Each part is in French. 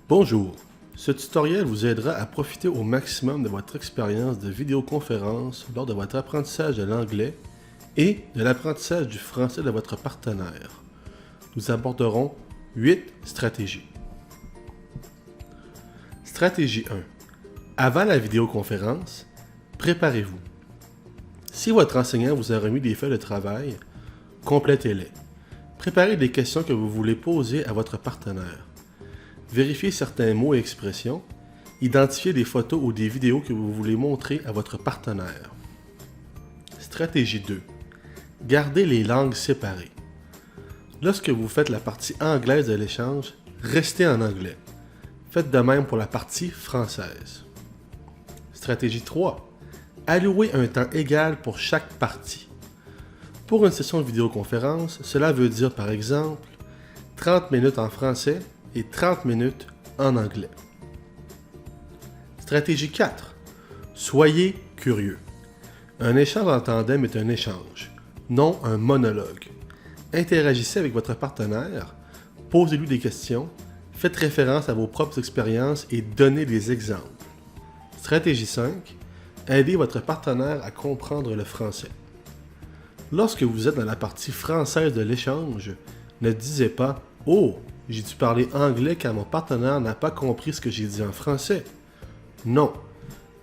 Bonjour, ce tutoriel vous aidera à profiter au maximum de votre expérience de vidéoconférence lors de votre apprentissage de l'anglais et de l'apprentissage du français de votre partenaire. Nous aborderons 8 stratégies. Stratégie 1. Avant la vidéoconférence, préparez-vous. Si votre enseignant vous a remis des feuilles de travail, complétez-les. Préparez des questions que vous voulez poser à votre partenaire. Vérifiez certains mots et expressions. Identifiez des photos ou des vidéos que vous voulez montrer à votre partenaire. Stratégie 2. Gardez les langues séparées. Lorsque vous faites la partie anglaise de l'échange, restez en anglais. Faites de même pour la partie française. Stratégie 3. Allouez un temps égal pour chaque partie. Pour une session de vidéoconférence, cela veut dire par exemple 30 minutes en français et 30 minutes en anglais. Stratégie 4. Soyez curieux. Un échange en tandem est un échange, non un monologue. Interagissez avec votre partenaire, posez-lui des questions, faites référence à vos propres expériences et donnez des exemples. Stratégie 5. Aidez votre partenaire à comprendre le français. Lorsque vous êtes dans la partie française de l'échange, ne disez pas « Oh, j'ai dû parler anglais car mon partenaire n'a pas compris ce que j'ai dit en français. » Non.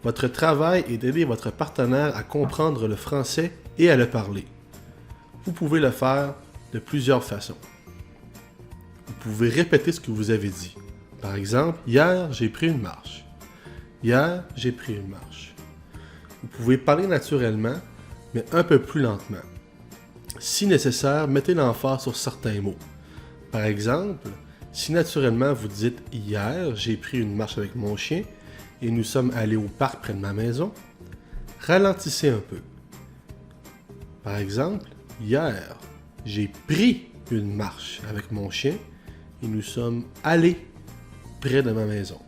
Votre travail est d'aider votre partenaire à comprendre le français et à le parler. Vous pouvez le faire de plusieurs façons. Vous pouvez répéter ce que vous avez dit. Par exemple, « Hier, j'ai pris une marche. » Hier, j'ai pris une marche. Vous pouvez parler naturellement, mais un peu plus lentement. Si nécessaire, mettez l'emphase sur certains mots. Par exemple, si naturellement vous dites « Hier, j'ai pris une marche avec mon chien et nous sommes allés au parc près de ma maison », ralentissez un peu. Par exemple, « Hier, j'ai pris une marche avec mon chien et nous sommes allés près de ma maison ».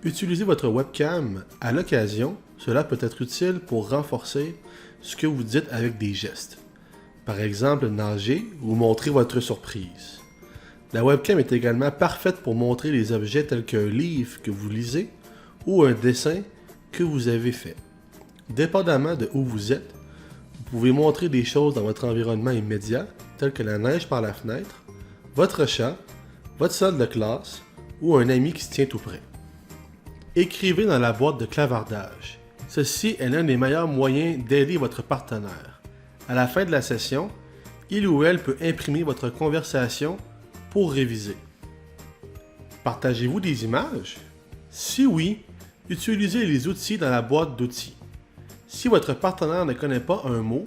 Utilisez votre webcam à l'occasion, cela peut être utile pour renforcer ce que vous dites avec des gestes. Par exemple, nager ou montrer votre surprise. La webcam est également parfaite pour montrer les objets tels qu'un livre que vous lisez ou un dessin que vous avez fait. Dépendamment de où vous êtes, vous pouvez montrer des choses dans votre environnement immédiat, telles que la neige par la fenêtre, votre chat, votre salle de classe ou un ami qui se tient tout près. Écrivez dans la boîte de clavardage. Ceci est l'un des meilleurs moyens d'aider votre partenaire. À la fin de la session, il ou elle peut imprimer votre conversation pour réviser. Partagez-vous des images? Si oui, utilisez les outils dans la boîte d'outils. Si votre partenaire ne connaît pas un mot,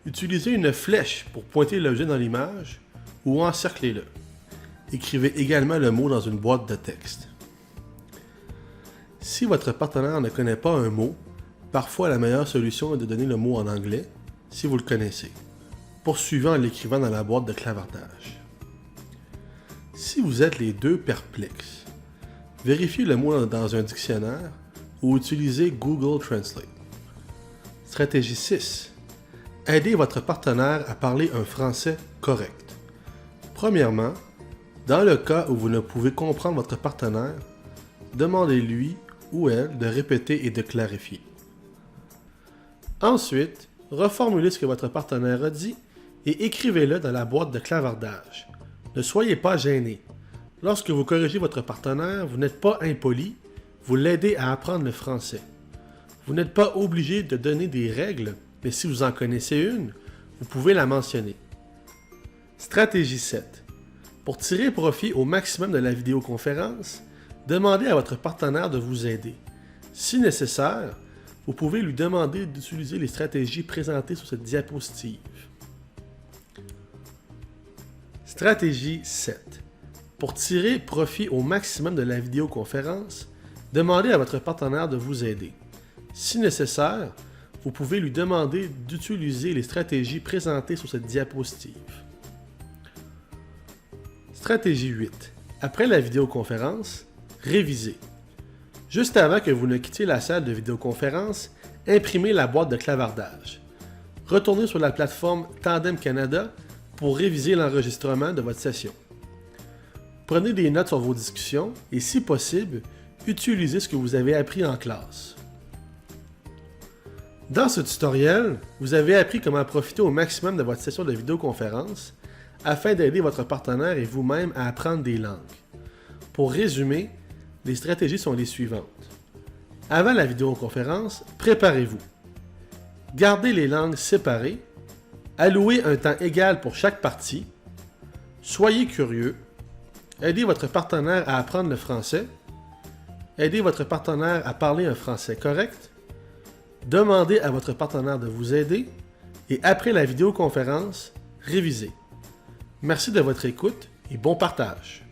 utilisez une flèche pour pointer l'objet dans l'image ou encerclez-le. Écrivez également le mot dans une boîte de texte. Si votre partenaire ne connaît pas un mot, parfois la meilleure solution est de donner le mot en anglais, si vous le connaissez. Poursuivez en l'écrivant dans la boîte de clavardage. Si vous êtes les deux perplexes, vérifiez le mot dans un dictionnaire ou utilisez Google Translate. Stratégie 6. Aidez votre partenaire à parler un français correct. Premièrement, dans le cas où vous ne pouvez comprendre votre partenaire, demandez-lui ou elle de répéter et de clarifier. Ensuite, reformulez ce que votre partenaire a dit et écrivez-le dans la boîte de clavardage. Ne soyez pas gêné. Lorsque vous corrigez votre partenaire, vous n'êtes pas impoli, vous l'aidez à apprendre le français. Vous n'êtes pas obligé de donner des règles, mais si vous en connaissez une, vous pouvez la mentionner. Stratégie 7. Pour tirer profit au maximum de la vidéoconférence, demandez à votre partenaire de vous aider. Si nécessaire, vous pouvez lui demander d'utiliser les stratégies présentées sur cette diapositive. Stratégie 7. Pour tirer profit au maximum de la vidéoconférence, demandez à votre partenaire de vous aider. Si nécessaire, vous pouvez lui demander d'utiliser les stratégies présentées sur cette diapositive. Stratégie 8. Après la vidéoconférence, révisez. Juste avant que vous ne quittiez la salle de vidéoconférence, imprimez la boîte de clavardage. Retournez sur la plateforme Tandem Canada pour réviser l'enregistrement de votre session. Prenez des notes sur vos discussions et, si possible, utilisez ce que vous avez appris en classe. Dans ce tutoriel, vous avez appris comment profiter au maximum de votre session de vidéoconférence afin d'aider votre partenaire et vous-même à apprendre des langues. Pour résumer, les stratégies sont les suivantes. Avant la vidéoconférence, préparez-vous. Gardez les langues séparées. Allouez un temps égal pour chaque partie. Soyez curieux. Aidez votre partenaire à apprendre le français. Aidez votre partenaire à parler un français correct. Demandez à votre partenaire de vous aider. Et après la vidéoconférence, révisez. Merci de votre écoute et bon partage.